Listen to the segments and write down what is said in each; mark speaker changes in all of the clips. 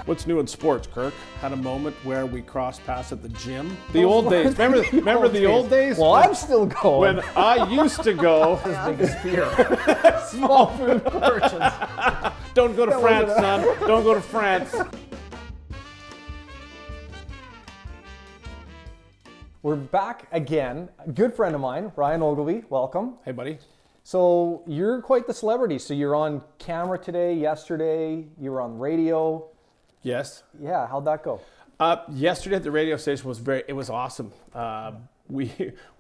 Speaker 1: What's new in sports, Kirk? Had a moment where we crossed paths at the gym. The old days. Remember the old days?
Speaker 2: Well, I'm still going.
Speaker 1: When I used to go.
Speaker 2: His biggest fear. Small food portions.
Speaker 1: Don't go to France, son. Don't go to France.
Speaker 2: We're back again. A good friend of mine, Ryan Ogilvie. Welcome.
Speaker 1: Hey, buddy.
Speaker 2: So you're quite the celebrity. So you're on camera today, yesterday, you were on radio.
Speaker 1: Yes.
Speaker 2: Yeah, how'd that go?
Speaker 1: Yesterday at the radio station was awesome. We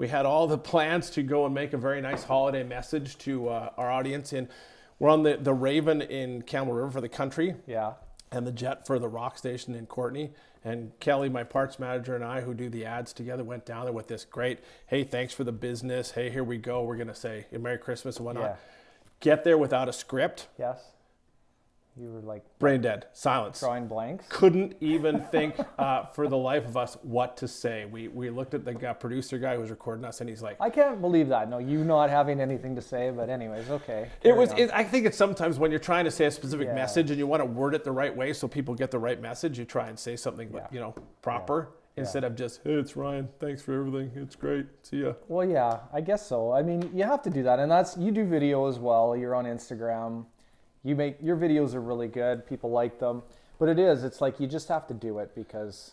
Speaker 1: had all the plans to go and make a very nice holiday message to our audience. And we're on the Raven in Camel River for the country.
Speaker 2: Yeah.
Speaker 1: And the Jet for the rock station in Courtenay. And Kelly, my parts manager, and I, who do the ads together, went down there with this great, hey, thanks for the business. Hey, here we go. We're going to say Merry Christmas and whatnot.
Speaker 2: Yeah.
Speaker 1: Get there without a script.
Speaker 2: Yes. You were like
Speaker 1: brain dead, silence.
Speaker 2: Drawing blanks.
Speaker 1: Couldn't even think for the life of us what to say. We looked at the producer guy who was recording us, and he's like,
Speaker 2: I can't believe that. No, you not having anything to say, but anyways, okay.
Speaker 1: I think it's sometimes when you're trying to say a specific message and you want to word it the right way so people get the right message, you try and say something proper instead of just, hey, it's Ryan. Thanks for everything. It's great. See ya.
Speaker 2: Well, yeah, I guess so. I mean, you have to do that, and you do video as well. You're on Instagram. Your videos are really good. People like them, but it's like you just have to do it because.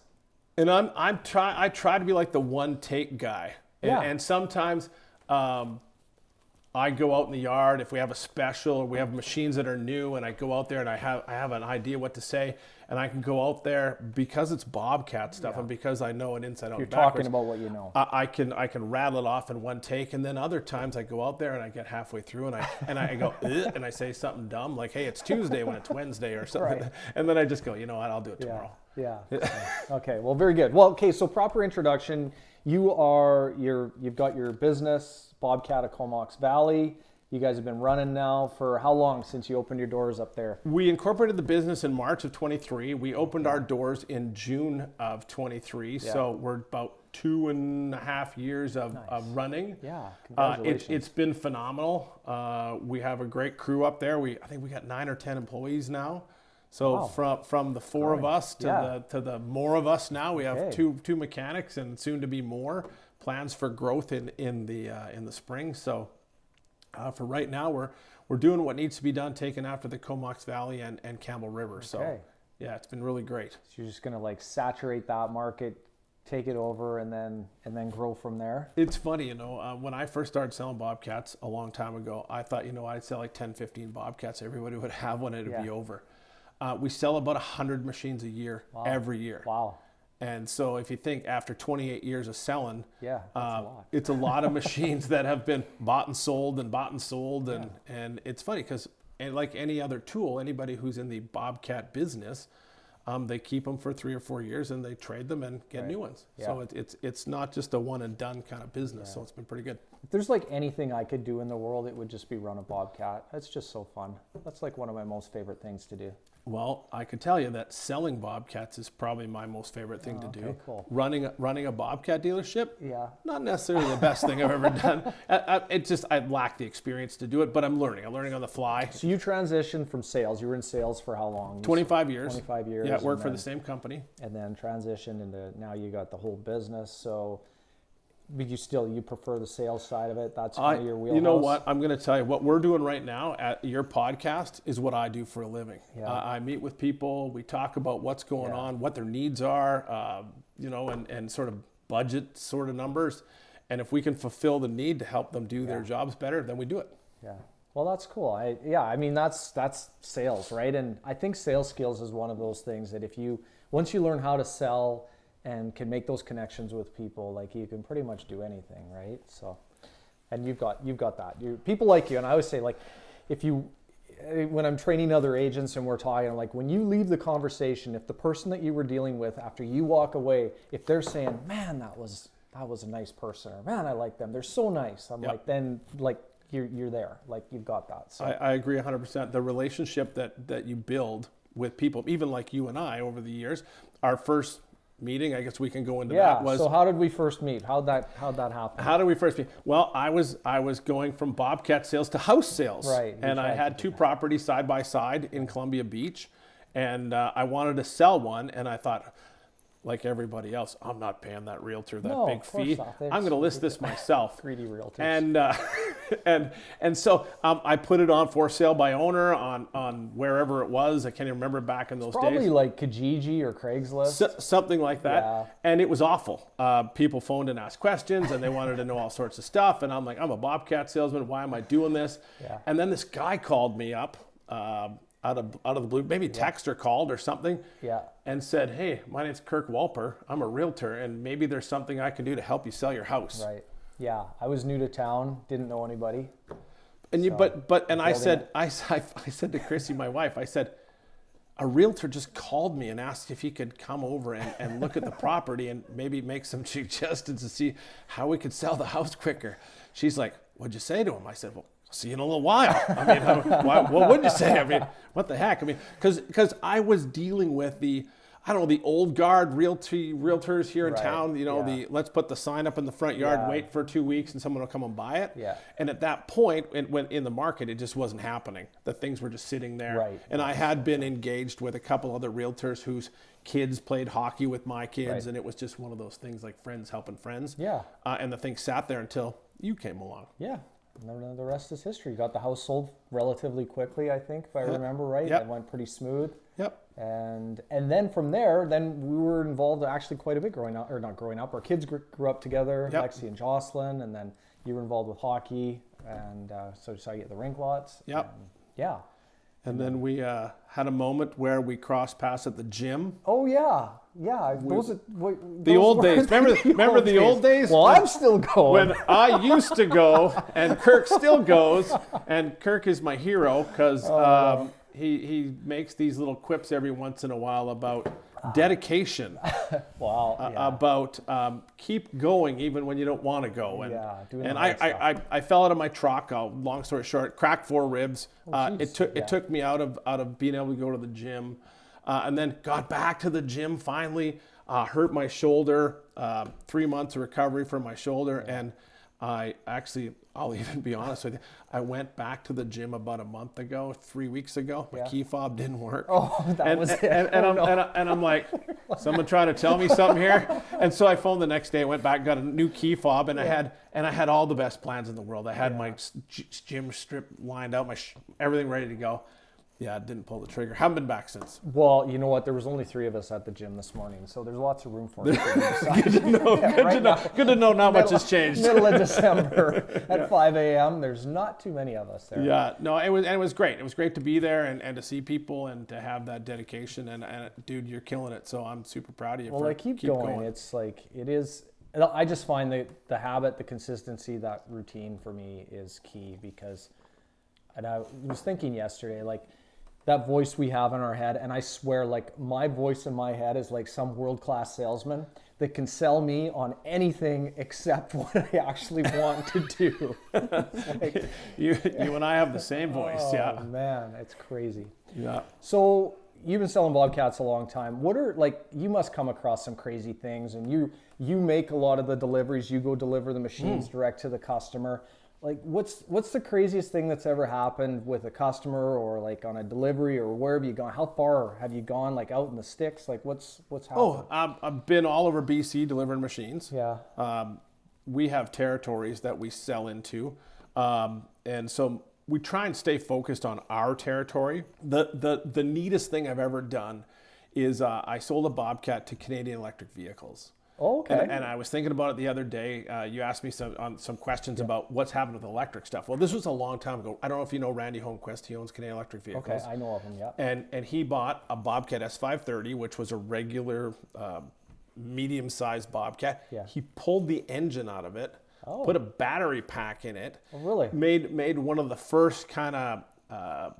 Speaker 1: And I try to be like the one take guy, and sometimes I go out in the yard if we have a special or we have machines that are new, and I go out there and I have an idea what to say, and I can go out there because it's Bobcat stuff and because I know it inside out.
Speaker 2: You're talking about what you know.
Speaker 1: I can rattle it off in one take, and then other times I go out there and I get halfway through and I go and I say something dumb like, hey, it's Tuesday when it's Wednesday or something,
Speaker 2: right.
Speaker 1: And then I just go, you know what, I'll do it tomorrow.
Speaker 2: Yeah. Okay. Well, very good. Well, okay. So proper introduction. You've got your business, Bobcat of Comox Valley. You guys have been running now for how long since you opened your doors up there?
Speaker 1: We incorporated the business in March of 23. We opened our doors in June of 23. Yeah. So we're about 2.5 years of running.
Speaker 2: Yeah, congratulations.
Speaker 1: It's been phenomenal. We have a great crew up there. I think we got 9 or 10 employees now. So wow. from the four of us to the more of us now, we have two mechanics and soon to be more. Plans for growth in the spring. So for right now, we're doing what needs to be done, taking after the Comox Valley and Camel River. Okay. So yeah, it's been really great.
Speaker 2: So you're just gonna like saturate that market, take it over, and then grow from there.
Speaker 1: It's funny, when I first started selling Bobcats a long time ago, I thought, I'd sell like 10, 15 Bobcats. Everybody would have one, it'd be over. We sell about 100 machines a year, every year.
Speaker 2: Wow.
Speaker 1: And so if you think after 28 years of selling,
Speaker 2: that's a lot.
Speaker 1: It's a lot of machines that have been bought and sold. And it's funny because like any other tool, anybody who's in the Bobcat business, they keep them for 3 or 4 years and they trade them and get new ones. Yeah. So it's not just a one and done kind of business. Yeah. So it's been pretty good.
Speaker 2: If there's like anything I could do in the world, it would just be run a Bobcat. It's just so fun. That's like one of my most favorite things to do.
Speaker 1: Well, I could tell you that selling Bobcats is probably my most favorite thing to do.
Speaker 2: Cool.
Speaker 1: Running a Bobcat dealership, not necessarily the best thing I've ever done. I lack the experience to do it, but I'm learning. I'm learning on the fly.
Speaker 2: So you transitioned from sales. You were in sales for how long?
Speaker 1: 25 years.
Speaker 2: 25 years.
Speaker 1: Yeah, worked for the same company.
Speaker 2: And then transitioned into, now you got the whole business. So but you prefer the sales side of it? That's kind of your wheelhouse?
Speaker 1: You know what? I'm going to tell you, what we're doing right now at your podcast is what I do for a living. Yeah. I meet with people. We talk about what's going on, what their needs are, and sort of budget sort of numbers. And if we can fulfill the need to help them do their jobs better, then we do it.
Speaker 2: Yeah. Well, that's cool. I mean, that's sales, right? And I think sales skills is one of those things that once you learn how to sell and can make those connections with people, like you can pretty much do anything, right? So, and you've got that. People like you, and I always say, like, when I'm training other agents and we're talking, like, when you leave the conversation, if the person that you were dealing with after you walk away, if they're saying, man, that was a nice person, or man, I like them, they're so nice, I'm like, then like you're there, like you've got that. So
Speaker 1: I agree 100%. The relationship that you build with people, even like you and I over the years, our first meeting, I guess we can go into that.
Speaker 2: So how did we first meet? How'd that happen?
Speaker 1: How did we first meet? Well, I was going from Bobcat sales to house sales.
Speaker 2: Right.
Speaker 1: And I had 2 properties side by side in Columbia Beach. And I wanted to sell one, and I thought, like everybody else, I'm not paying that realtor that big fee. I'm going to list this myself.
Speaker 2: Greedy realtors.
Speaker 1: And so I put it on for sale by owner on wherever it was. I can't even remember back in those days.
Speaker 2: Probably like Kijiji or Craigslist.
Speaker 1: Something like that. And it was awful. People phoned and asked questions, and they wanted to know all sorts of stuff. And I'm like, I'm a Bobcat salesman. Why am I doing this? And then this guy called me up. Out of the blue, maybe text or called or something, and said, "Hey, my name's Kirk Walper. I'm a realtor, and maybe there's something I can do to help you sell your house."
Speaker 2: Right. Yeah, I was new to town, didn't know anybody.
Speaker 1: And I said to Chrissy, my wife, I said, a realtor just called me and asked if he could come over and look at the property and maybe make some suggestions to see how we could sell the house quicker. She's like, "What'd you say to him?" I said, "Well, see you in a little while." I mean, what would you say? I mean, what the heck? I mean, because I was dealing with the old guard realtors here in town. The let's put the sign up in the front yard, wait for 2 weeks, and someone will come and buy it. And at that point, when in the market, it just wasn't happening. The things were just sitting there. And I had been engaged with a couple other realtors whose kids played hockey with my kids, and it was just one of those things like friends helping friends. And the thing sat there until you came along.
Speaker 2: And the rest is history. Got the house sold relatively quickly, I think, if I remember right. It went pretty smooth. And then from there, we were involved actually quite a bit not growing up. Our kids grew up together, Lexi and Jocelyn, and then you were involved with hockey, and so I get the rink lots.
Speaker 1: And then we had a moment where we crossed paths at the gym.
Speaker 2: Oh yeah.
Speaker 1: The old days. Remember the old days?
Speaker 2: Well, I'm still going.
Speaker 1: When I used to go, and Kirk still goes, and Kirk is my hero because he makes these little quips every once in a while about dedication. About keep going even when you don't want to go. And I fell out of my truck. Long story short, cracked 4 ribs. It took me out of being able to go to the gym, and then got back to the gym finally. Hurt my shoulder. 3 months of recovery from my shoulder, and I'll even be honest with you. I went back to the gym about a month ago, 3 weeks ago. My key fob didn't work. And I'm like, someone trying to tell me something here. And so I phoned the next day. I went back, got a new key fob, and I had all the best plans in the world. I had my gym strip lined out, everything ready to go. Yeah, I didn't pull the trigger. Haven't been back since.
Speaker 2: Well, you know what? There was only 3 of us at the gym this morning, so there's lots of room for it.
Speaker 1: Good to know. Good to know. Not much has changed.
Speaker 2: Middle of December at 5 a.m. There's not too many of us there.
Speaker 1: Yeah, no, it was great. It was great to be there and to see people and to have that dedication. And dude, you're killing it. So I'm super proud of you.
Speaker 2: Well, I keep going. It's like it is. I just find the habit, the consistency, that routine for me is key because. And I was thinking yesterday, like. That voice we have in our head, and I swear, like my voice in my head is like some world-class salesman that can sell me on anything except what I actually want to do.
Speaker 1: Like, you and I have the same voice.
Speaker 2: Oh man, it's crazy.
Speaker 1: Yeah.
Speaker 2: So you've been selling Bobcats a long time. What are you must come across some crazy things, and you make a lot of the deliveries. You go deliver the machines direct to the customer. Like what's the craziest thing that's ever happened with a customer or like on a delivery, or where have you gone? How far have you gone, like out in the sticks? Like what's happened?
Speaker 1: I've been all over BC delivering machines.
Speaker 2: Yeah.
Speaker 1: We have territories that we sell into. And so we try and stay focused on our territory. The neatest thing I've ever done is I sold a Bobcat to Canadian Electric Vehicles.
Speaker 2: Oh, okay.
Speaker 1: And I was thinking about it the other day. You asked me some questions about what's happened with electric stuff. Well, this was a long time ago. I don't know if you know Randy Holmquist. He owns Canadian Electric Vehicles.
Speaker 2: Okay, I know of him, yeah.
Speaker 1: And he bought a Bobcat S530, which was a regular medium-sized Bobcat.
Speaker 2: Yeah.
Speaker 1: He pulled the engine out of it, put a battery pack in it.
Speaker 2: Oh, really?
Speaker 1: Made one of the first kind of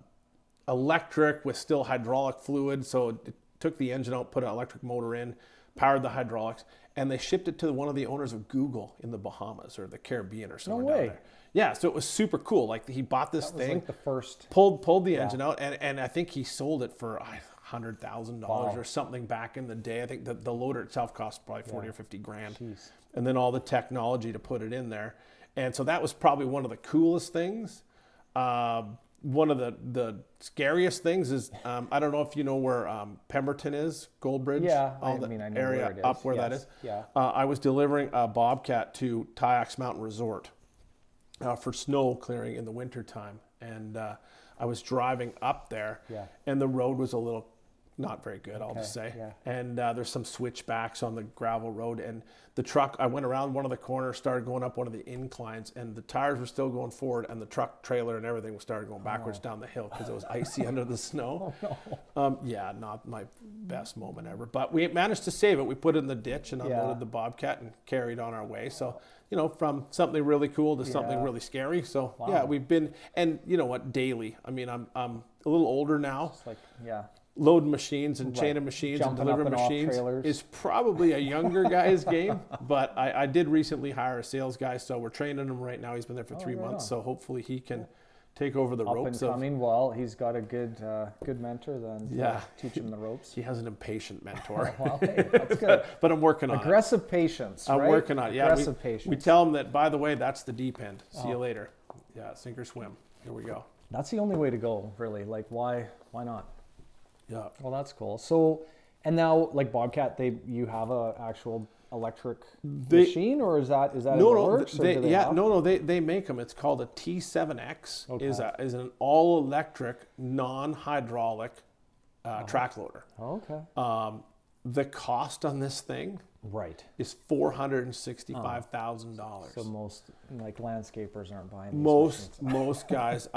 Speaker 1: electric with still hydraulic fluid. So it took the engine out, put an electric motor in, powered the hydraulics, and they shipped it to one of the owners of Google in the Bahamas or the Caribbean or somewhere down there. Yeah, so it was super cool. Like he bought this thing,
Speaker 2: like the first
Speaker 1: pulled the engine out, and I think he sold it for $100,000 or something back in the day. I think the loader itself cost probably 40 or 50 grand.
Speaker 2: Jeez.
Speaker 1: And then all the technology to put it in there. And so that was probably one of the coolest things. one of the scariest things is I don't know if you know where Pemberton is, Goldbridge.
Speaker 2: Yeah,
Speaker 1: all
Speaker 2: I
Speaker 1: the
Speaker 2: mean, I know
Speaker 1: area
Speaker 2: where it is.
Speaker 1: up where that
Speaker 2: Yes.
Speaker 1: is.
Speaker 2: Yeah.
Speaker 1: I was delivering a Bobcat to Tyax Mountain Resort for snow clearing in the wintertime. And I was driving up there, and the road was a little not very good, I'll just say.
Speaker 2: Yeah.
Speaker 1: And there's some switchbacks on the gravel road. And the truck, I went around one of the corners, started going up one of the inclines, and the tires were still going forward, and the truck trailer and everything was started going backwards down the hill because it was icy under the snow.
Speaker 2: Oh, no.
Speaker 1: Yeah, not my best moment ever. But we managed to save it. We put it in the ditch and unloaded the Bobcat and carried on our way. So, you know, from something really cool to something really scary. So, yeah, we've been, and you know what, daily. I mean, I'm a little older now.
Speaker 2: It's like,
Speaker 1: Loading machines and chaining machines and delivering machines is probably a younger guy's game, but I did recently hire a sales guy, so we're training him right now. He's been there for 3 months, so hopefully he can take over the ropes.
Speaker 2: Up and coming, well, he's got a good mentor then to teach him the ropes.
Speaker 1: He has an impatient mentor.
Speaker 2: Well, hey, that's good.
Speaker 1: But I'm working on it.
Speaker 2: Aggressive patience,
Speaker 1: I'm working on it, yeah.
Speaker 2: Aggressive patience.
Speaker 1: We tell him that, by the way, that's the deep end. See you later. Yeah, sink or swim. Here we go.
Speaker 2: That's the only way to go, really. Like, why not?
Speaker 1: Yeah.
Speaker 2: Well, that's cool. So, and now, like Bobcat, you have a actual electric machine, or is that in the works?
Speaker 1: They make them. It's called a T7X.
Speaker 2: Okay.
Speaker 1: Is an all electric, non-hydraulic track loader.
Speaker 2: Okay.
Speaker 1: The cost on this thing is $465,000.
Speaker 2: So most like landscapers aren't buying these
Speaker 1: Most guys.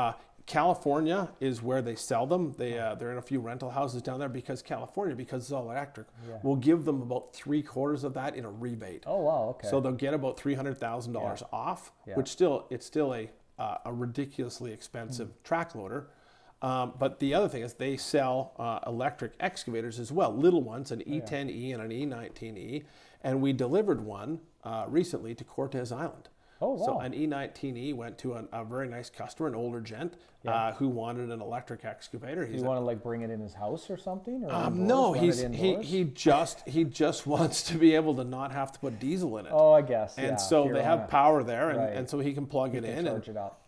Speaker 1: California is where they sell them. They're in a few rental houses down there because it's all electric, will give them about 3/4 of that in a rebate.
Speaker 2: Oh wow, okay.
Speaker 1: So they'll get about $300,000 off, which it's still a ridiculously expensive track loader. But the other thing is they sell electric excavators as well, little ones, an E10E and an E19E, and we delivered one recently to Cortez Island.
Speaker 2: Oh, wow.
Speaker 1: So an E19E went to a very nice customer, an older gent, who wanted an electric excavator.
Speaker 2: Do you want to like bring it in his house or something? Or
Speaker 1: no, he just wants to be able to not have to put diesel in it.
Speaker 2: Oh, I guess.
Speaker 1: And so they have power there, and so he can plug it in
Speaker 2: charge it up.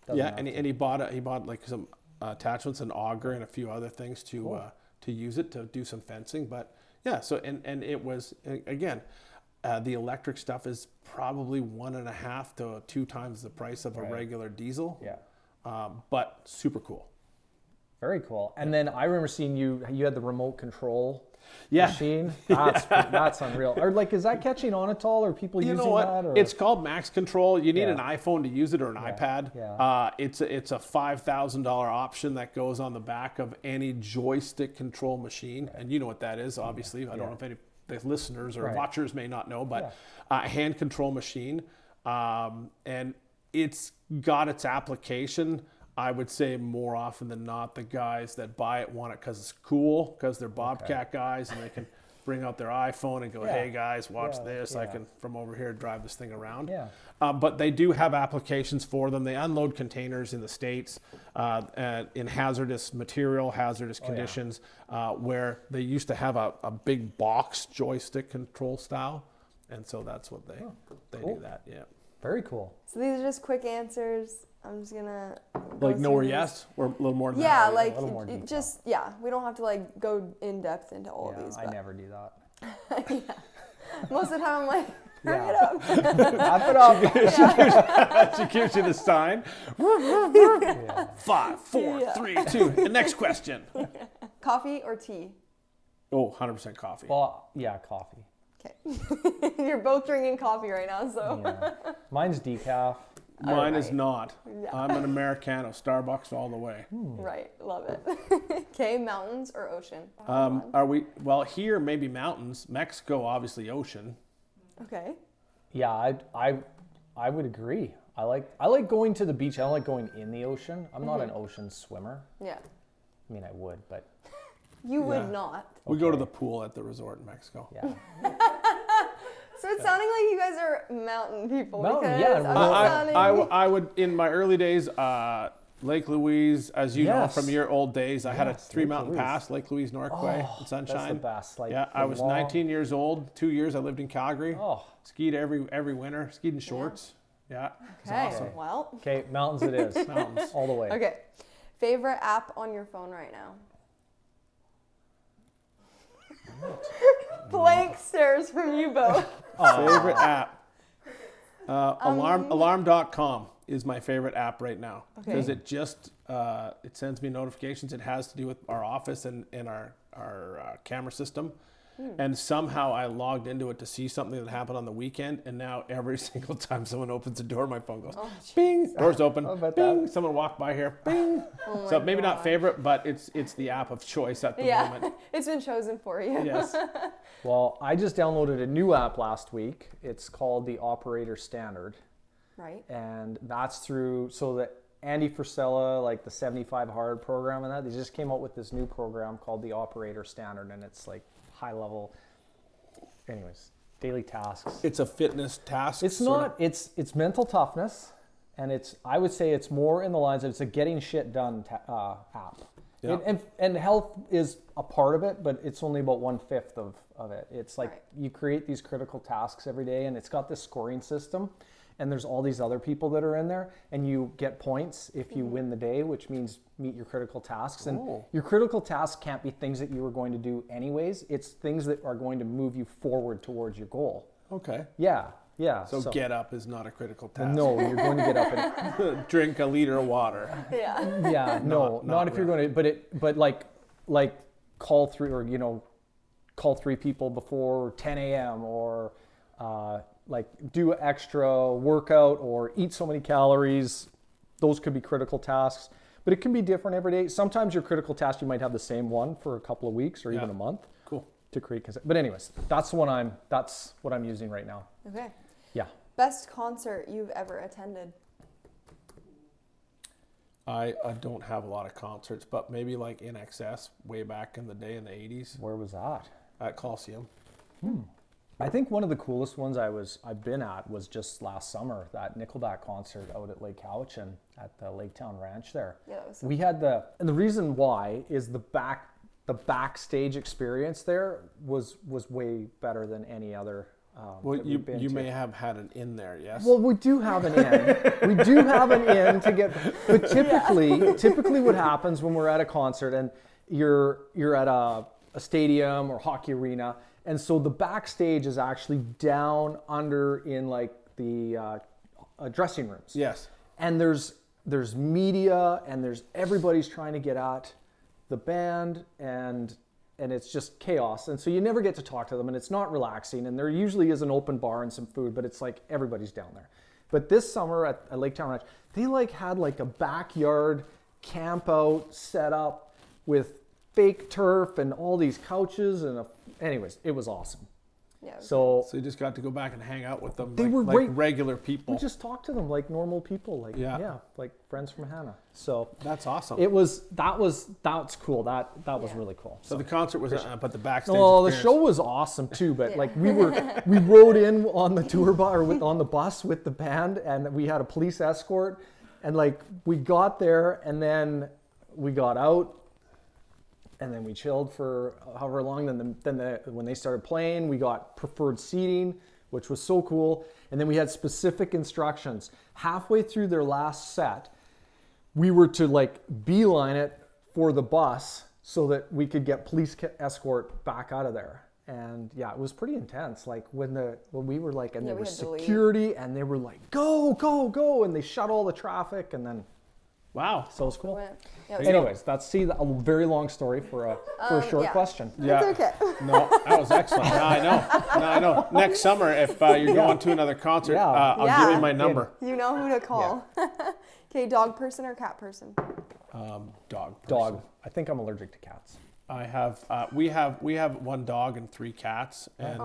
Speaker 1: And he bought like some attachments, an auger, and a few other things to use it to do some fencing. But yeah, so and it was again. The electric stuff is probably 1.5 to 2 times the price of a regular diesel.
Speaker 2: Yeah.
Speaker 1: But super cool.
Speaker 2: Very cool. And then I remember seeing you had the remote control machine. That's unreal. Or like, is that catching on at all? Or people using that? Or?
Speaker 1: It's called Max Control. You need an iPhone to use it or an iPad.
Speaker 2: Yeah.
Speaker 1: It's a $5,000 option that goes on the back of any joystick control machine. And you know what that is, obviously. I don't know if any the listeners or watchers may not know, but a hand control machine. And it's got its application. I would say more often than not, the guys that buy it want it because it's cool, because they're Bobcat guys and they can bring out their iPhone and go, hey guys, watch this. I can, from over here, drive this thing around.
Speaker 2: Yeah.
Speaker 1: But they do have applications for them. They unload containers in the States in hazardous material, hazardous conditions, where they used to have a big box joystick control style. And so that's what they do that,
Speaker 2: Very cool.
Speaker 3: So these are just quick answers. I'm just gonna
Speaker 1: like no or yes, or a little more than
Speaker 3: that.
Speaker 1: Yeah,
Speaker 3: like just we don't have to like go in depth into all of these.
Speaker 2: I never do that.
Speaker 3: Most of the time I'm like, hurry it up.
Speaker 2: Wrap it up.
Speaker 1: She gives you the sign. 5, 4, 3, 2. The next question.
Speaker 3: Coffee or tea?
Speaker 1: Oh, 100% coffee.
Speaker 2: Well, yeah, coffee.
Speaker 3: Okay. You're both drinking coffee right now, so.
Speaker 2: Mine's decaf.
Speaker 1: Mine is not. I'm an Americano, Starbucks all the way.
Speaker 3: Right, love it. Okay, mountains or ocean?
Speaker 1: Well, here maybe mountains. Mexico, obviously ocean.
Speaker 3: Okay.
Speaker 2: Yeah, I would agree. I like going to the beach. I don't like going in the ocean. I'm not an ocean swimmer.
Speaker 3: Yeah.
Speaker 2: I mean, I would, but.
Speaker 3: You would not.
Speaker 1: We go to the pool at the resort in Mexico.
Speaker 2: Yeah.
Speaker 3: So it's sounding like you guys are mountain people.
Speaker 1: I would, in my early days, Lake Louise, as you know from your old days, I had a 3-mountain pass, Lake Louise, Norquay, and Sunshine.
Speaker 2: That's the best.
Speaker 1: I was 19 years old. 2 years I lived in Calgary. Skied every winter, skied in shorts. Yeah.
Speaker 3: Okay.
Speaker 1: Awesome.
Speaker 3: Well.
Speaker 2: Okay, mountains it is. Mountains all the way.
Speaker 3: Okay. Favorite app on your phone right now? Blank stares from you both.
Speaker 1: Favorite app? Alarm.com is my favorite app right now because it just it sends me notifications. It has to do with our office and our camera system. And somehow I logged into it to see something that happened on the weekend, and now every single time someone opens the door, my phone goes, bing, door's open, bing, someone walked by here, bing. So maybe not favorite, but it's the app of choice at the moment.
Speaker 3: It's been chosen for you.
Speaker 1: Yes.
Speaker 2: Well, I just downloaded a new app last week. It's called the Operator Standard.
Speaker 3: Right.
Speaker 2: And that's through, so that Andy Frisella, like the 75 Hard program and that, they just came out with this new program called the Operator Standard, and it's like high level, anyways, daily tasks.
Speaker 1: It's a fitness task.
Speaker 2: It's not, it's mental toughness, and I would say it's more in the lines of it's a getting shit done app. Yeah. And health is a part of it, but it's only about 1/5 of it. It's like you create these critical tasks every day, and it's got this scoring system, and there's all these other people that are in there, and you get points if you win the day, which means meet your critical tasks. And your critical tasks can't be things that you were going to do anyways. It's things that are going to move you forward towards your goal.
Speaker 1: Okay.
Speaker 2: Yeah.
Speaker 1: So get up is not a critical task.
Speaker 2: No, you're going to get up and
Speaker 1: drink a liter of water.
Speaker 3: Yeah.
Speaker 2: Yeah, not if you're going to, but like call three people before 10 a.m. or like do an extra workout or eat so many calories. Those could be critical tasks, but it can be different every day. Sometimes your critical task, you might have the same one for a couple of weeks or even a month.
Speaker 1: Cool.
Speaker 2: To create, but anyways, that's what I'm using right now.
Speaker 3: Okay.
Speaker 2: Yeah.
Speaker 3: Best concert you've ever attended?
Speaker 1: I don't have a lot of concerts, but maybe like In Excess way back in the day in the 80s.
Speaker 2: Where was that?
Speaker 1: At Coliseum.
Speaker 2: I think one of the coolest ones I've been at was just last summer, that Nickelback concert out at Lake Cowichan at the Laketown Ranch there.
Speaker 3: Yeah, that was
Speaker 2: we had and the reason why is the backstage experience there was way better than any other.
Speaker 1: Well, you may have had an in there, yes?
Speaker 2: Well, we do have an in. We do have an in to get, but typically what happens when we're at a concert and you're at a stadium or hockey arena, and so the backstage is actually down under in like the dressing rooms.
Speaker 1: Yes.
Speaker 2: And there's media and everybody's trying to get at the band and it's just chaos, and so you never get to talk to them, and it's not relaxing, and there usually is an open bar and some food, but it's like everybody's down there. But this summer at Laketown Ranch, they had a backyard camp out set up with fake turf and all these couches, and anyways, it was awesome.
Speaker 3: Yeah.
Speaker 2: So
Speaker 1: you just got to go back and hang out with them.
Speaker 2: They were
Speaker 1: like regular people.
Speaker 2: We just talked to them like normal people, like like friends from Hannah. So
Speaker 1: that's awesome.
Speaker 2: That's cool. That was really cool.
Speaker 1: So the concert was, but the backstage.
Speaker 2: Oh, the show was awesome too. But like we rode in on the tour bus or on the bus with the band, and we had a police escort, and like we got there, and then we got out. And then we chilled for however long. Then when they started playing, we got preferred seating, which was so cool. And then we had specific instructions. Halfway through their last set, we were to beeline it for the bus so that we could get police escort back out of there. And yeah, it was pretty intense. Like when we were and there was security, and they were like, go, go, go, and they shut all the traffic, and then.
Speaker 1: Wow.
Speaker 2: So it's cool.
Speaker 3: Yeah,
Speaker 2: anyways, that's a very long story for a short question.
Speaker 1: Yeah.
Speaker 3: It's okay.
Speaker 1: No, that was excellent. Now I know. Next summer, if you're going to another concert, I'll give you my number.
Speaker 3: You know who to call. Okay, dog person or cat person?
Speaker 1: Dog person.
Speaker 2: Dog. I think I'm allergic to cats.
Speaker 1: I have. We have one dog and 3 cats, and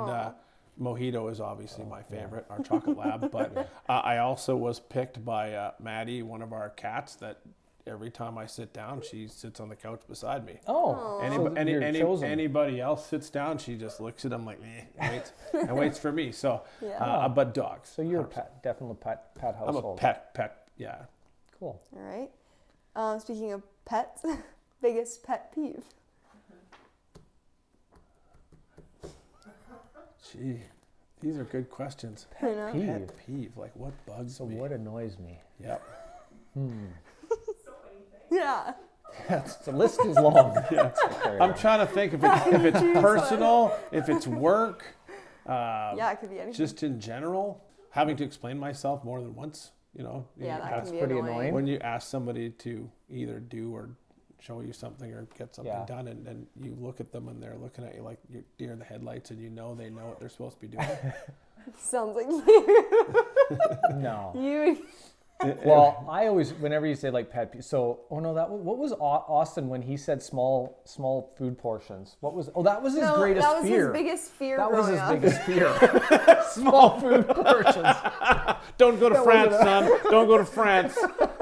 Speaker 1: Mojito is obviously my favorite, our chocolate lab. But I also was picked by Maddie, one of our cats, that every time I sit down, she sits on the couch beside me.
Speaker 2: Oh,
Speaker 1: anybody else sits down, she just looks at them like, and waits for me. So, but dogs.
Speaker 2: So you're definitely pet household.
Speaker 1: I'm a pet, yeah.
Speaker 2: Cool.
Speaker 3: All right. Speaking of pets, biggest pet peeve.
Speaker 1: Gee, These are good questions.
Speaker 3: Pet
Speaker 2: peeve.
Speaker 1: Pet peeve, like what bugs
Speaker 2: So
Speaker 1: me?
Speaker 2: what annoys me?
Speaker 1: Yep.
Speaker 3: Yeah.
Speaker 2: The list is long.
Speaker 1: I'm trying to think if it's personal, if it's work.
Speaker 3: Yeah, it could be anything.
Speaker 1: Just in general, having to explain myself more than once.
Speaker 3: Yeah, that
Speaker 2: That's
Speaker 3: can be
Speaker 2: pretty
Speaker 3: annoying.
Speaker 2: annoying.
Speaker 1: When you ask somebody to either do or show you something or get something done, and you look at them and they're looking at you like you're deer in the headlights, and they know what they're supposed to be doing.
Speaker 3: Sounds like you.
Speaker 2: No.
Speaker 3: You.
Speaker 2: Well, I always, whenever you say like pet peeve, what was Austin when he said small food portions? That was his greatest
Speaker 3: that was
Speaker 2: fear.
Speaker 3: his biggest fear.
Speaker 2: That was his
Speaker 3: growing up.
Speaker 2: biggest fear. Small food portions.
Speaker 1: Don't go to France, son. Don't go to France.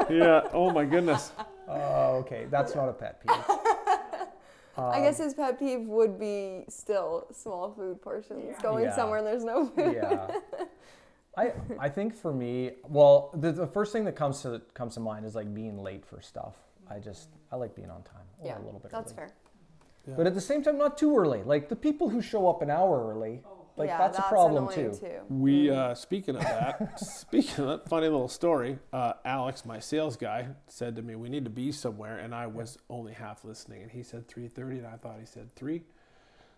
Speaker 1: Yeah. Oh my goodness.
Speaker 2: Oh, okay. That's not a pet peeve.
Speaker 3: I guess his pet peeve would be still small food portions. Going
Speaker 2: Yeah.
Speaker 3: somewhere and there's no food.
Speaker 2: Yeah. I think for me, well, the first thing that comes to mind is like being late for stuff. I like being on time or
Speaker 3: Yeah,
Speaker 2: a little bit
Speaker 3: that's
Speaker 2: early.
Speaker 3: fair.
Speaker 1: Yeah.
Speaker 2: But at the same time, not too early. Like the people who show up an hour early, that's a problem
Speaker 3: annoying
Speaker 2: too.
Speaker 1: We speaking of that, funny little story. Alex, my sales guy, said to me, "We need to be somewhere," and I was only half listening, and he said 3:30, and I thought he said 3.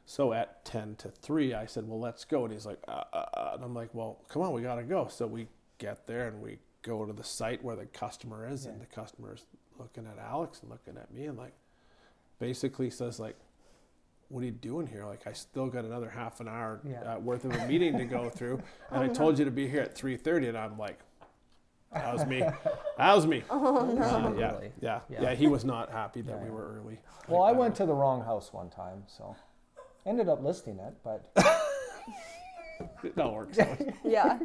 Speaker 1: So at 10 to 3, I said, "Well, let's go," and he's like, and I'm like, "Well, come on, we gotta go." So we get there and we go to the site where the customer is, and the customer's looking at Alex and looking at me, and like, basically says like, "What are you doing here? Like, I still got another half an hour worth of a meeting to go through, and I told you to be here at 3:30, and I'm like, that was me. That was me.
Speaker 3: Oh, no.
Speaker 1: Yeah. He was not happy that we were early.
Speaker 2: Well, I went to the wrong house one time, so ended up listing it, but
Speaker 1: It all works out.
Speaker 3: Yeah.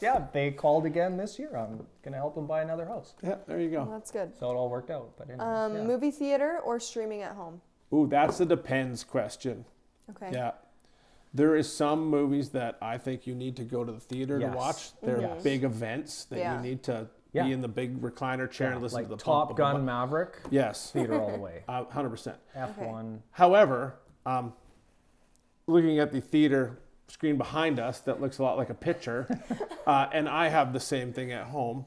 Speaker 2: yeah, they called again this year. I'm gonna help them buy another house,
Speaker 1: Yeah, there you
Speaker 3: Well,
Speaker 1: go.
Speaker 3: that's good.
Speaker 2: so it all worked out. But anyway,
Speaker 3: Movie theater or streaming at home?
Speaker 1: Ooh, that's a depends question.
Speaker 3: Okay.
Speaker 1: Yeah. There is some movies that I think you need to go to the theater to
Speaker 2: Yes.
Speaker 1: watch. They're
Speaker 2: Yes.
Speaker 1: big events that
Speaker 3: Yeah.
Speaker 1: you need to
Speaker 2: Yeah.
Speaker 1: be in the big recliner chair and listen
Speaker 2: like
Speaker 1: to the
Speaker 2: Top
Speaker 1: bump,
Speaker 2: Gun Maverick,
Speaker 1: Yes,
Speaker 2: theater all the way.
Speaker 1: 100%.
Speaker 2: F1.
Speaker 1: However, looking at the theater screen behind us that looks a lot like a picture, and I have the same thing at home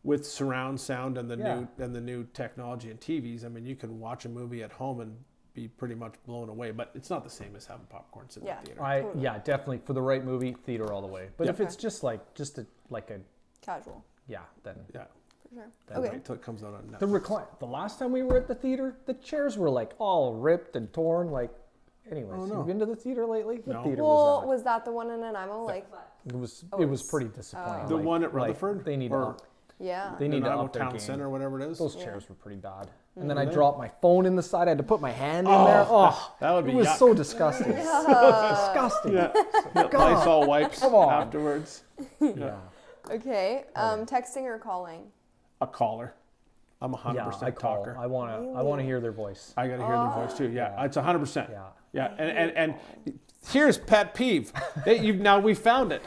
Speaker 1: with surround sound and the new technology and TVs. I mean, you can watch a movie at home and be pretty much blown away, but it's not the same as having popcorn sitting in the theater.
Speaker 2: Definitely for the right movie, theater all the way. But if it's just a
Speaker 3: Casual.
Speaker 2: then
Speaker 1: Yeah.
Speaker 3: For sure.
Speaker 1: Then
Speaker 3: Okay.
Speaker 1: wait till it comes out on Netflix.
Speaker 2: the recline. The last time we were at the theater, the chairs were like all ripped and torn. Like, anyways,
Speaker 1: Oh, no.
Speaker 2: you've been to the theater lately? What
Speaker 1: No.
Speaker 2: theater
Speaker 3: Well,
Speaker 2: was
Speaker 3: was that the one in Nanaimo? Like,
Speaker 2: that? It was.
Speaker 3: Oh,
Speaker 2: It was
Speaker 3: it's-
Speaker 2: pretty disappointing.
Speaker 1: The
Speaker 2: like-
Speaker 1: one at
Speaker 2: like,
Speaker 1: Rutherford?
Speaker 2: they need
Speaker 1: Or
Speaker 2: to.
Speaker 3: yeah.
Speaker 2: They need to
Speaker 1: Nanaimo
Speaker 2: up their
Speaker 1: Town
Speaker 2: game.
Speaker 1: Center, whatever it is.
Speaker 2: Those
Speaker 3: Yeah.
Speaker 2: chairs were pretty bad. And then
Speaker 1: Were
Speaker 2: I
Speaker 1: they?
Speaker 2: dropped my phone in the side. I had to put my hand in there. Oh,
Speaker 1: that would be
Speaker 2: it was
Speaker 1: yuck.
Speaker 2: so disgusting. Disgusting.
Speaker 1: Yeah. Lysol wipes
Speaker 2: Come on.
Speaker 1: afterwards.
Speaker 2: Yeah.
Speaker 3: Okay. Texting or calling?
Speaker 1: A caller. I'm a
Speaker 2: Yeah,
Speaker 1: 100%
Speaker 2: I call.
Speaker 1: talker.
Speaker 2: I want to hear their voice.
Speaker 1: I got to hear their voice too. Yeah,
Speaker 2: Yeah.
Speaker 1: it's 100%.
Speaker 2: Yeah.
Speaker 1: Yeah, and here's pet peeve. Now we found it.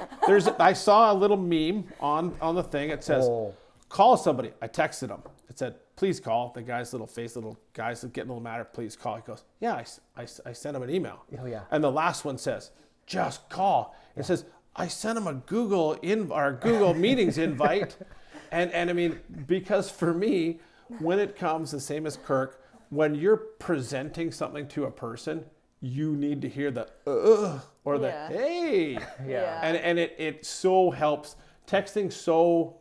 Speaker 1: I saw a little meme on the thing. It says,
Speaker 2: Oh.
Speaker 1: "Call somebody." I texted him. It said, "Please call." The guy's little guy's getting a little mad. Please call. He goes, "Yeah, I sent him an email."
Speaker 2: Oh, yeah.
Speaker 1: And the last one says, "Just call." It says, "I sent him a Google Meetings invite," and I mean, because for me, when it comes the same as Kirk, when you're presenting something to a person, you need to hear the or the
Speaker 3: Yeah.
Speaker 1: hey,
Speaker 3: Yeah.
Speaker 1: and it so helps. Texting so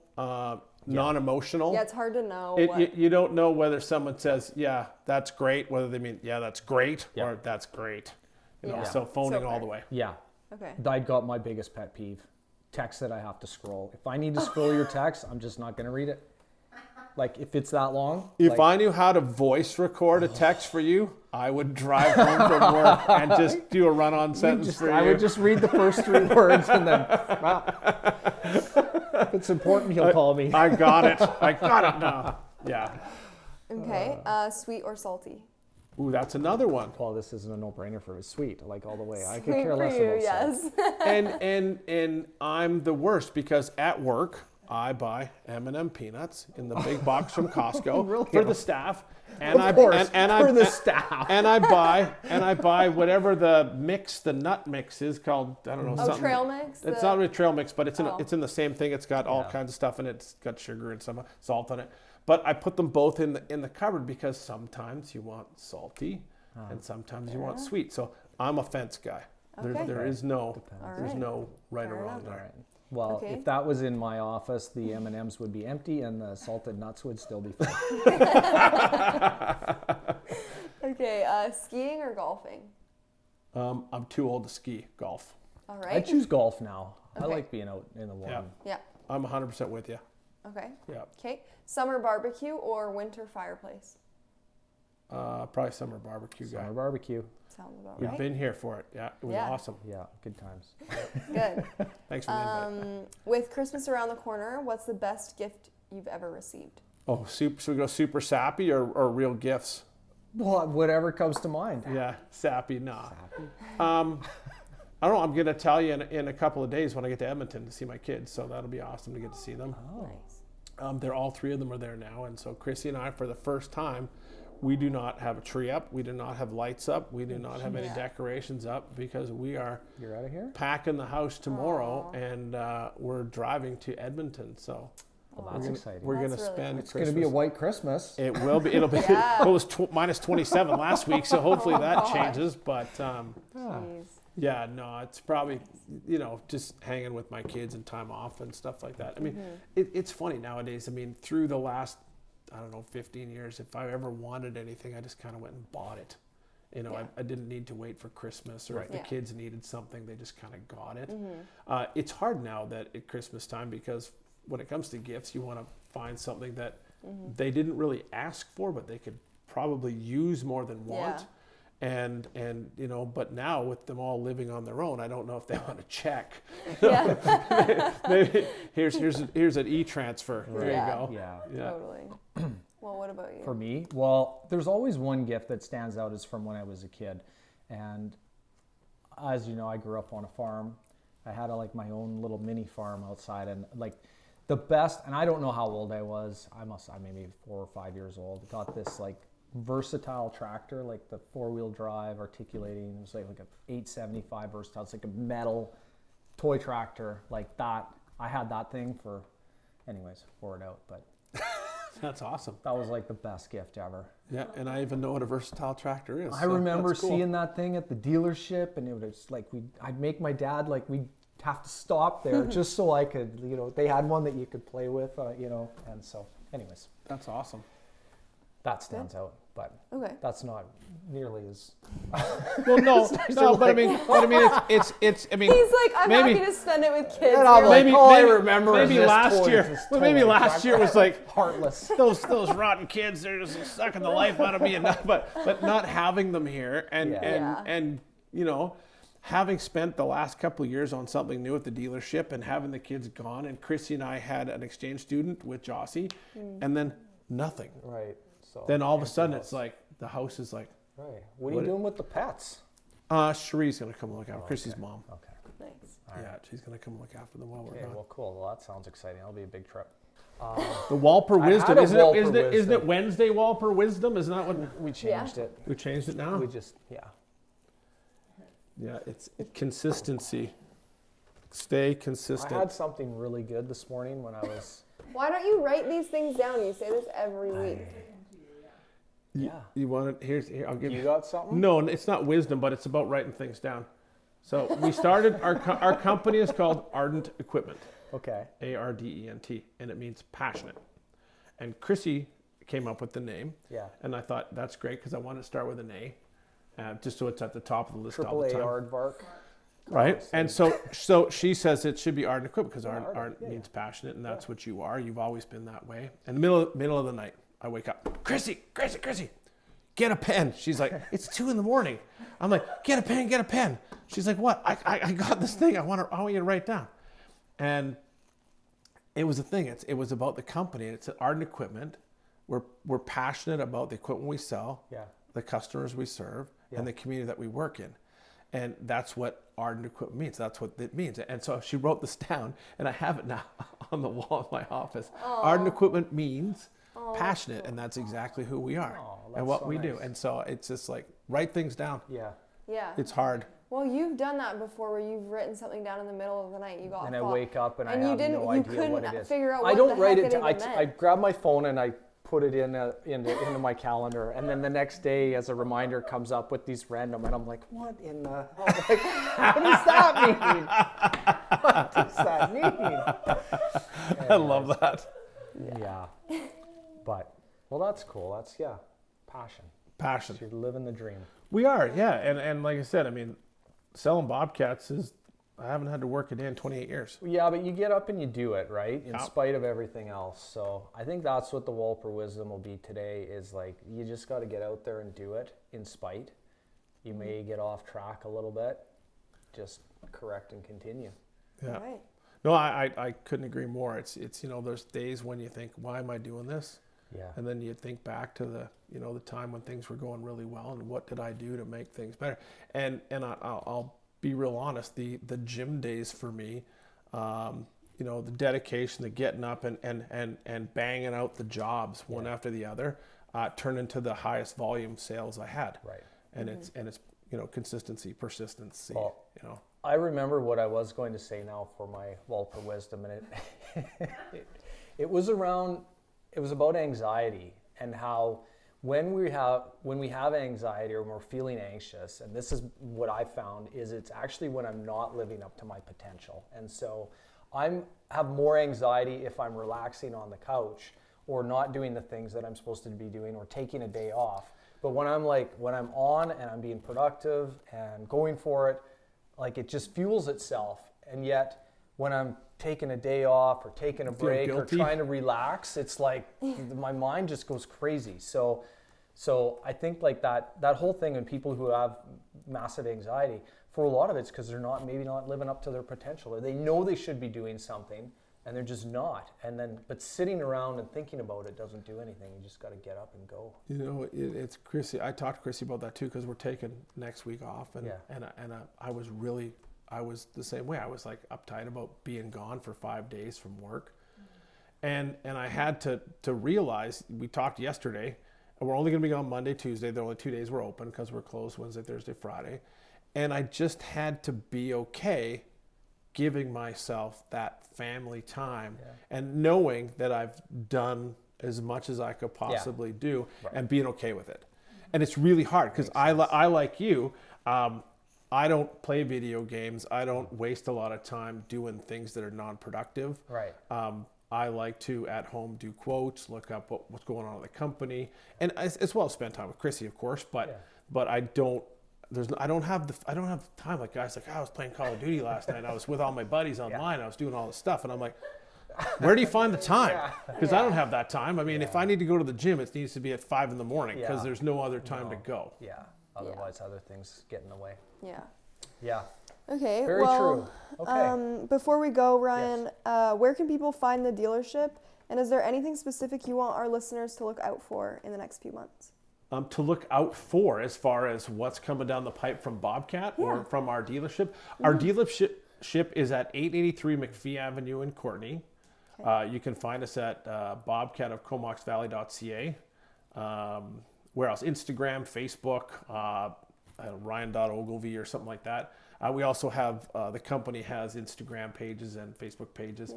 Speaker 1: non-emotional.
Speaker 3: Yeah, it's hard to know.
Speaker 1: You don't know whether someone says, "Yeah, that's great," whether they mean, "Yeah, that's great,"
Speaker 2: Yeah.
Speaker 1: or "That's great."
Speaker 3: Yeah.
Speaker 1: So phoning
Speaker 3: So
Speaker 1: all
Speaker 3: fair.
Speaker 1: the way.
Speaker 2: Yeah.
Speaker 3: Okay.
Speaker 2: I got my biggest pet peeve. Text that I have to scroll. If I need to scroll your text, I'm just not going to read it. Like, if it's that long.
Speaker 1: If
Speaker 2: like,
Speaker 1: I knew how to voice record a text for you, I would drive home from work and just do a run-on sentence for you.
Speaker 2: I would just read the first 3 words and then, if it's important, he'll call me.
Speaker 1: I got it. I got it now. Yeah.
Speaker 3: Okay. Sweet or salty?
Speaker 1: Ooh, that's another one.
Speaker 2: Well, this isn't a no-brainer for sweet, like all the way. I could
Speaker 3: Sweet
Speaker 2: care
Speaker 3: for
Speaker 2: less
Speaker 3: you,
Speaker 2: about salt.
Speaker 3: yes.
Speaker 1: And I'm the worst because at work, I buy M&M peanuts in the big box from Costco
Speaker 2: Really?
Speaker 1: for the staff, and
Speaker 2: For the staff.
Speaker 1: and I buy whatever the nut mix is called. I don't know.
Speaker 3: Oh,
Speaker 1: something.
Speaker 3: trail mix.
Speaker 1: It's not really trail mix, but it's in the same thing. It's got all kinds of stuff in it. It's got sugar and some salt on it. But I put them both in the cupboard because sometimes you want salty, and sometimes you want sweet. So I'm a fence guy.
Speaker 3: Okay.
Speaker 1: There is no
Speaker 3: Right.
Speaker 1: right
Speaker 3: Fair
Speaker 1: or wrong
Speaker 3: enough.
Speaker 1: there.
Speaker 2: Well,
Speaker 3: Okay.
Speaker 2: if that was in my office, the M&Ms would be empty and the salted nuts would still be full.
Speaker 3: Okay, skiing or golfing?
Speaker 1: I'm too old to ski golf.
Speaker 3: All
Speaker 2: I
Speaker 3: right.
Speaker 2: choose golf now. I
Speaker 3: Okay.
Speaker 2: like being out in the warm.
Speaker 3: Yeah.
Speaker 1: I'm 100% with you.
Speaker 3: Okay.
Speaker 1: Yeah.
Speaker 3: Okay. Summer barbecue or winter fireplace?
Speaker 1: Probably summer barbecue guy.
Speaker 2: Summer barbecue.
Speaker 3: Sounds about
Speaker 1: We've
Speaker 3: right.
Speaker 1: been here for it. Yeah, it was
Speaker 3: Yeah.
Speaker 1: awesome.
Speaker 2: Yeah, good times.
Speaker 3: Good.
Speaker 1: Thanks for the invite.
Speaker 3: With Christmas around the corner, what's the best gift you've ever received?
Speaker 1: Oh, should we go super sappy or real gifts?
Speaker 2: Well, whatever comes to mind.
Speaker 1: Yeah, sappy, nah. I don't know. I'm going to tell you in a couple of days when I get to Edmonton to see my kids. So that'll be awesome to get to see them.
Speaker 3: Nice.
Speaker 1: They're all three of them are there now. And so Chrissy and I, for the first time, we do not have a tree up. We do not have lights up. We do not have any decorations up because we are
Speaker 2: You're out of here?
Speaker 1: packing the house tomorrow and we're driving to Edmonton. So
Speaker 2: Well, that's exciting.
Speaker 1: we're going to
Speaker 3: That's really
Speaker 1: spend
Speaker 3: nice.
Speaker 2: It's going to be a white Christmas.
Speaker 1: It will be. It'll be.
Speaker 3: Yeah.
Speaker 1: It was minus 27 last week, so hopefully that
Speaker 3: gosh.
Speaker 1: changes. But
Speaker 3: Jeez.
Speaker 1: yeah, no, it's probably just hanging with my kids and time off and stuff like that. I mean, it's funny nowadays. I mean, through the last 15 years, if I ever wanted anything, I just kind of went and bought it. I didn't need to wait for Christmas, or if the kids needed something, they just kind of got it. It's hard now that at Christmas time because when it comes to gifts, you want to find something that they didn't really ask for, but they could probably use more than want. And but now with them all living on their own, I don't know if they want to check.
Speaker 3: Yeah.
Speaker 1: Maybe here's an e-transfer. There you go.
Speaker 2: Yeah.
Speaker 3: Totally. Well, what about you?
Speaker 2: For me, well, there's always one gift that stands out is from when I was a kid. And as you know, I grew up on a farm. I had my own little mini farm outside, and the best, and I don't know how old I was. I maybe 4 or 5 years old. Got this versatile tractor, the 4-wheel drive articulating. It was like a 875 versatile. It's like a metal toy tractor like that. I had that thing for, anyways, wore it out, but
Speaker 1: That's awesome.
Speaker 2: that was the best gift ever.
Speaker 1: Yeah, and I even know what a versatile tractor is.
Speaker 2: I remember seeing that thing at the dealership, and it was I'd make my dad we'd have to stop there just so I could, they had one that you could play with, and so, anyways,
Speaker 1: That's awesome.
Speaker 2: that stands out, but
Speaker 3: Okay.
Speaker 2: that's not nearly as.
Speaker 1: Well, no, but I mean, it's. I mean,
Speaker 3: He's like, I'm
Speaker 1: maybe-
Speaker 3: happy to spend it with kids.
Speaker 2: And I'm
Speaker 3: You're
Speaker 2: like,
Speaker 1: maybe,
Speaker 2: all I
Speaker 1: maybe,
Speaker 2: remember
Speaker 1: maybe
Speaker 2: is this
Speaker 1: last
Speaker 2: toy,
Speaker 1: year.
Speaker 2: this
Speaker 1: Well,
Speaker 2: toy
Speaker 1: maybe last
Speaker 2: tractor.
Speaker 1: year was
Speaker 2: Heartless.
Speaker 1: those rotten kids. They're just sucking the life out of me, but not having them here and having spent the last couple of years on something new at the dealership and having the kids gone, and Chrissy and I had an exchange student with Jossie, and then nothing.
Speaker 2: Right. So
Speaker 1: Then all of a sudden it's the house is
Speaker 2: right. What are you doing with the pets?
Speaker 1: Cherie's gonna come look after Chrissy's mom.
Speaker 2: Okay.
Speaker 3: Nice.
Speaker 1: Yeah, she's gonna come look after them while we're
Speaker 2: Okay.
Speaker 1: gone.
Speaker 2: Well, cool. Well, that sounds exciting. That'll be a big trip.
Speaker 1: The Walper
Speaker 2: I
Speaker 1: Wisdom,
Speaker 2: had a
Speaker 1: isn't
Speaker 2: Walper
Speaker 1: it? Isn't it
Speaker 2: Wisdom.
Speaker 1: Wednesday Walper Wisdom? Isn't that what
Speaker 2: We changed it.
Speaker 1: we changed it now?
Speaker 2: We just
Speaker 1: Yeah, it's consistency. Stay
Speaker 2: I
Speaker 1: consistent.
Speaker 2: had something really good this morning when I was.
Speaker 3: Why don't you write these things down? You say this every week.
Speaker 2: Yeah.
Speaker 1: You want it? Here, I'll give
Speaker 2: You
Speaker 1: you.
Speaker 2: got something?
Speaker 1: No, it's not wisdom, but it's about writing things down. So we started our company is called Ardent Equipment,
Speaker 2: Okay.
Speaker 1: ARDENT, and it means passionate. And Chrissy came up with the name.
Speaker 2: Yeah.
Speaker 1: And I thought that's great because I wanted to start with an A, just so it's at the top of the list all
Speaker 2: Triple
Speaker 1: the
Speaker 2: A
Speaker 1: time.
Speaker 2: Aardvark.
Speaker 1: Right, and so she says it should be Ardent Equipment because
Speaker 2: Ardent,
Speaker 1: Ardent
Speaker 2: yeah,
Speaker 1: means passionate, and that's what you are. You've always been that way. In the middle of the night, I wake up, Chrissy, get a pen. She's like, it's 2 a.m. I'm like, get a pen. She's like, what? I got this thing. I want you to write down. And it was a thing. It was about the company. It's Ardent Equipment. We're passionate about the equipment we sell,
Speaker 2: Yeah.
Speaker 1: the customers we serve, and the community that we work in. And that's what ardent equipment means. That's what it means. And so she wrote this down, and I have it now on the wall of my office. Aww. Ardent equipment means passionate, and that's exactly who we are and what we do. And so it's just like, write things down.
Speaker 2: Yeah.
Speaker 1: It's hard.
Speaker 3: Well, you've done that before, where you've written something down in the middle of the night. You got
Speaker 2: and I wake up and I have no idea what it is.
Speaker 3: Figure out what
Speaker 2: I don't
Speaker 3: the
Speaker 2: write
Speaker 3: heck
Speaker 2: it.
Speaker 3: it meant.
Speaker 2: I grab my phone and I put it into my calendar, and then the next day, as a reminder, comes up with these random, and I'm like, what in the hell? Like, what does that mean? What does that mean?
Speaker 1: I love that.
Speaker 2: Yeah. But well, that's cool. That's passion. You're living the dream.
Speaker 1: We are, yeah. And like I said, I mean, selling Bobcats I haven't had to work a day in 28 years.
Speaker 2: Yeah, but you get up and you do it, right? In spite of everything else. So I think that's what the Walper wisdom will be today, is like, you just got to get out there and do it in spite. You may get off track a little bit. Just correct and continue.
Speaker 1: Yeah.
Speaker 3: Right.
Speaker 1: No, I couldn't agree more. It's there's days when you think, why am I doing this?
Speaker 2: Yeah.
Speaker 1: And then you think back to the time when things were going really well, and what did I do to make things better? And I'll be real honest, the gym days for me, the dedication, the getting up and banging out the jobs one after the other, turned into the highest volume sales I had.
Speaker 2: Right.
Speaker 1: And it's consistency, persistency.
Speaker 2: Well, I remember what I was going to say now for my Walper wisdom, and it was about anxiety, and how when we have anxiety, or when we're feeling anxious, and this is what I found, is it's actually when I'm not living up to my potential. And so I have more anxiety if I'm relaxing on the couch, or not doing the things that I'm supposed to be doing, or taking a day off. But when I'm on and I'm being productive and going for it, like, it just fuels itself. And yet when I'm taking a day off, or taking a break, or trying to relax, it's like my mind just goes crazy. So I think like that whole thing, and people who have massive anxiety, for a lot of it's because they're maybe not living up to their potential, or they know they should be doing something and they're just not. But sitting around and thinking about it doesn't do anything. You just got to get up and go.
Speaker 1: It's Chrissy. I talked to Chrissy about that too, because we're taking next week off, and I was the same way. I was like uptight about being gone for 5 days from work. And I had to realize, we talked yesterday, and we're only going to be gone Monday, Tuesday. The only 2 days we're open, because we're closed Wednesday, Thursday, Friday. And I just had to be okay giving myself that family time, and knowing that I've done as much as I could possibly do, and being okay with it. And it's really hard, because I like you, I don't play video games. I don't waste a lot of time doing things that are non-productive.
Speaker 2: Right.
Speaker 1: I like to, at home, do quotes, look up what's going on in the company, and as well as spend time with Chrissy, of course. But I don't have time. Like, guys, like, I was playing Call of Duty last night. I was with all my buddies online. I was doing all this stuff, and I'm like, where do you find the time? Because I don't have that time. I mean, if I need to go to the gym, it needs to be at 5 a.m, because there's no other time to go.
Speaker 2: Yeah. Otherwise, other things get in the way.
Speaker 3: Yeah.
Speaker 2: Yeah.
Speaker 3: Okay.
Speaker 2: Very true. Okay.
Speaker 3: Before we go, Ryan, where can people find the dealership? And is there anything specific you want our listeners to look out for in the next few months?
Speaker 1: To look out for, as far as what's coming down the pipe from Bobcat or from our dealership. Our dealership is at 883 McPhee Avenue in Courtenay. Okay. You can find us at Bobcat of Comox Valley.ca. Where else? Instagram, Facebook, Ryan Ogilvie or something like that. We also have, the company has Instagram pages and Facebook pages.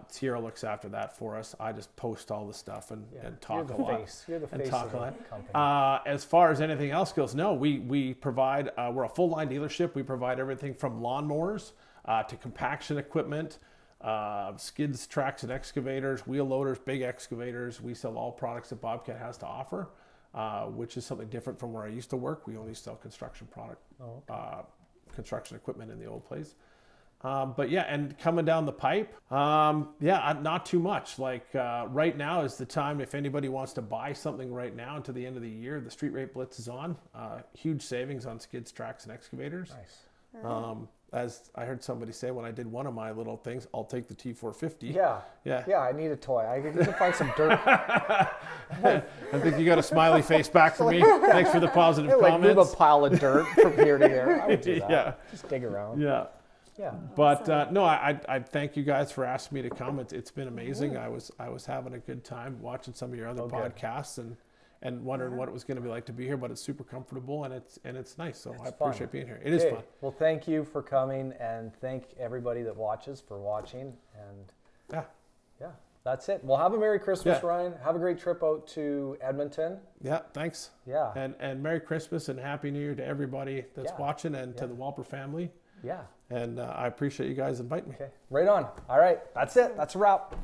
Speaker 1: Sierra looks after that for us. I just post all the stuff and talk a lot.
Speaker 2: You're the face of the company.
Speaker 1: As far as anything else goes, no, we provide, we're a full line dealership. We provide everything from lawnmowers to compaction equipment, skids, tracks, and excavators, wheel loaders, big excavators. We sell all products that Bobcat has to offer. Which is something different from where I used to work. We only sell construction construction equipment in the old place. But yeah, and coming down the pipe, not too much. Like right now is the time, if anybody wants to buy something right now until the end of the year, the Street Rate Blitz is on. Huge savings on skids, tracks, and excavators.
Speaker 2: Nice.
Speaker 1: as I heard somebody say when I did one of my little things, I'll take the T450.
Speaker 2: Yeah, I need a toy. I can find some dirt.
Speaker 1: I think you got a smiley face back from me. Thanks for the positive comments.
Speaker 2: Move a pile of dirt from here to there. I would do that.
Speaker 1: Yeah.
Speaker 2: Just dig around.
Speaker 1: Yeah.
Speaker 2: Yeah.
Speaker 1: But no, I thank you guys for asking me to come. It's been amazing. I was having a good time watching some of your other podcasts and wondering what it was going to be like to be here. But it's super comfortable and it's nice. So I appreciate being here. It is fun.
Speaker 2: Well, thank you for coming, and thank everybody that watches for watching. And yeah, that's it. Well, have a Merry Christmas, Ryan. Have a great trip out to Edmonton.
Speaker 1: Yeah, thanks.
Speaker 2: Yeah.
Speaker 1: And Merry Christmas and Happy New Year to everybody that's watching and to the Walper family.
Speaker 2: Yeah.
Speaker 1: And I appreciate you guys inviting me.
Speaker 2: Okay. Right on. All right. That's it. That's a wrap.